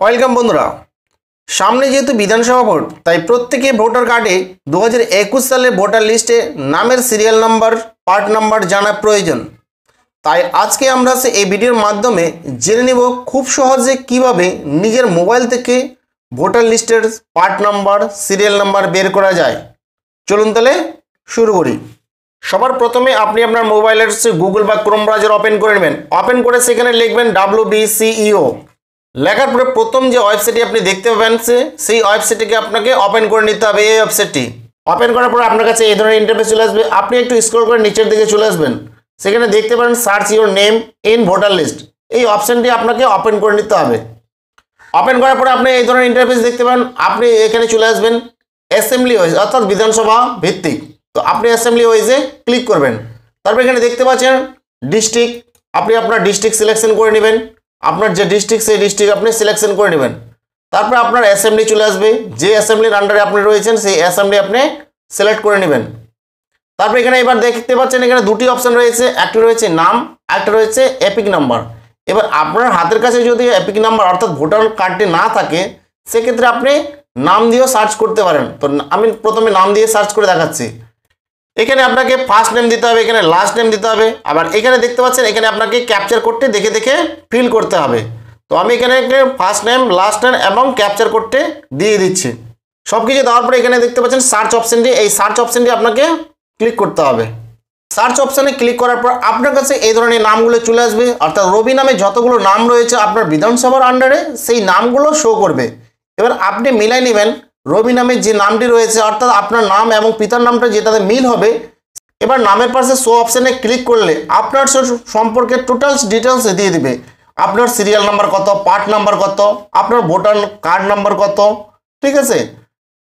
Welcome বন্ধুরা, সামনে যেহেতু বিধানসভা ভোট, তাই প্রত্যেকে ভোটার কার্ডে 2021 সালের ভোটার লিস্টে নামের সিরিয়াল নাম্বার, পার্ট নাম্বার জানা প্রয়োজন। তাই আজকে আমরা এই ভিডিওর মাধ্যমে জেনে নেব খুব সহজে কিভাবে নিজের মোবাইল থেকে ভোটার লিস্টের পার্ট নাম্বার, সিরিয়াল নাম্বার বের করা যায়। চলুন তাহলে শুরু করি। সবার প্রথমে আপনি আপনার মোবাইলের গুগল বা ক্রোম ব্রাউজার ওপেন করে নেবেন। ওপেন করে সেখানে লিখবেন WBCEO। লেখার পরে প্রথম যে ওয়েবসাইটটি আপনি দেখতে পাবেন সেই ওয়েবসাইটটিকে আপনাকে ওপেন করে নিতে হবে। এই ওয়েবসাইটটি ওপেন করার পর আপনার কাছে এই ধরনের ইন্টারফেস চলে আসবে। আপনি একটু স্ক্রল করে নিচের দিকে চলে আসবেন, সেখানে দেখতে পারেন search your name in voter list. এই অপশানটি আপনাকে ওপেন করে নিতে হবে। ওপেন করার পরে আপনি এই ধরনের ইন্টারফেস দেখতে পান। আপনি এখানে চলে আসবেন অ্যাসেম্বলি ওয়াইজ, অর্থাৎ বিধানসভা ভিত্তিক। তো আপনি অ্যাসেম্বলি ওয়াইজে ক্লিক করবেন। তারপর এখানে দেখতে পাচ্ছেন ডিস্ট্রিক্ট, আপনি আপনার ডিস্ট্রিক্ট সিলেকশন করে নেবেন। আপনার যে ডিস্ট্রিক্ট সেই ডিস্ট্রিক্ট আপনি সিলেকশন করে নেবেন। তারপর আপনার অ্যাসেম্বলি চলে আসবে, যে অ্যাসেম্বলির আন্ডারে আপনি রয়েছেন সেই অ্যাসেম্বলি আপনি সিলেক্ট করে নেবেন। তারপর এখানে এবার দেখতে পাচ্ছেন এখানে দুটি অপশন রয়েছে, একটা রয়েছে নাম, একটা রয়েছে এপিক নাম্বার। এবার আপনার হাতের কাছে যদি এপিক নাম্বার অর্থাৎ ভোটার কার্ডটি না থাকে, সেক্ষেত্রে আপনি নাম দিয়েও সার্চ করতে পারেন। তো আমি প্রথমে নাম দিয়ে সার্চ করে দেখাচ্ছি। এখানে আপনাকে ফার্স্ট নেম দিতে হবে, এখানে লাস্ট নেম দিতে হবে। আবার এখানে দেখতে পাচ্ছেন এখানে আপনাকে ক্যাপচার করতে দেখে দেখে ফিল করতে হবে। তো আমি এখানে ফার্স্ট নেম, লাস্ট নেম এবং ক্যাপচার করতে দিয়ে দিচ্ছি। সব কিছু দেওয়ার পরে এখানে দেখতে পাচ্ছেন সার্চ অপশানটি, এই সার্চ অপশানটি আপনাকে ক্লিক করতে হবে। সার্চ অপশানে ক্লিক করার পর আপনার কাছে এই ধরনের নামগুলো চলে আসবে, অর্থাৎ রবি নামে যতগুলো নাম রয়েছে আপনার বিধানসভার আন্ডারে সেই নামগুলো শো করবে। এবার আপনি মিলাই নেবেন রবি নামে যে নামটি রয়েছে, অর্থাৎ আপনার নাম এবং পিতার নামটা যেটাতে মিল হবে। এবার নামের পাশে শো অপশানে ক্লিক করলে আপনার সম্পর্কে টোটাল ডিটেলস দিয়ে দিবে। আপনার সিরিয়াল নাম্বার কত, পার্ট নাম্বার কত, আপনার ভোটার কার্ড নাম্বার কত, ঠিক আছে,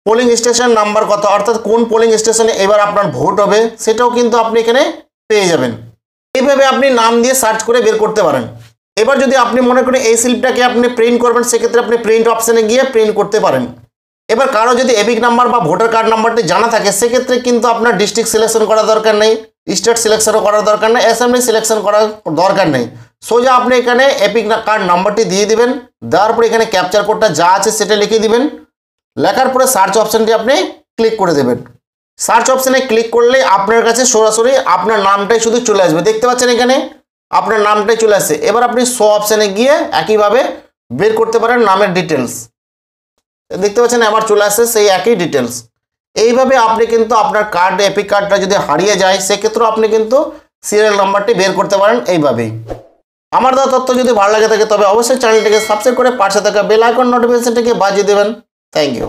পোলিং স্টেশন নাম্বার কত, অর্থাৎ কোন পোলিং স্টেশনে এবার আপনার ভোট হবে সেটাও কিন্তু আপনি এখানে পেয়ে যাবেন। এইভাবে আপনি নাম দিয়ে সার্চ করে বের করতে পারেন। এবার যদি আপনি মনে করেন এই স্লিপটাকে আপনি প্রিন্ট করবেন, সেক্ষেত্রে আপনি প্রিন্ট অপশানে গিয়ে প্রিন্ট করতে পারেন। এবার কারো যদি এপিক নাম্বার বা ভোটার কার্ড নাম্বারটি জানা থাকে, সেক্ষেত্রে কিন্তু আপনার ডিস্ট্রিক্ট সিলেকশন করার দরকার নেই, স্টেট সিলেকশনও করার দরকার নেই, অ্যাসেম্বলি সিলেকশন করার দরকার নেই। সোজা আপনি এখানে এপিক কার্ড নাম্বারটি দিয়ে দিবেন। দেওয়ার পরে এখানে ক্যাপচার কোডটা যা আছে সেটা লিখে দিবেন। লেখার পরে সার্চ অপশানটি আপনি ক্লিক করে দেবেন। সার্চ অপশানে ক্লিক করলে আপনার কাছে সরাসরি আপনার নামটাই শুধু চলে আসবে। দেখতে পাচ্ছেন এখানে আপনার নামটাই চলে আসছে। এবার আপনি শো অপশানে গিয়ে একইভাবে বের করতে পারেন নামের ডিটেলস। দেখতে পাচ্ছেন আবার চলে আসছে সেই একই ডিটেলস। এইভাবে আপনি কিন্তু আপনার কার্ড, এপিক কার্ডটা যদি হারিয়ে যায়, সেক্ষেত্রেও আপনি কিন্তু সিরিয়াল নাম্বারটি বের করতে পারেন এইভাবেই। আমার দেওয়া তথ্য যদি ভালো লাগে থাকে তবে অবশ্যই চ্যানেলটিকে সাবস্ক্রাইব করে পাশে থাকা বেল আইকন নোটিফিকেশনটিকে বাজিয়ে দেবেন। Thank you.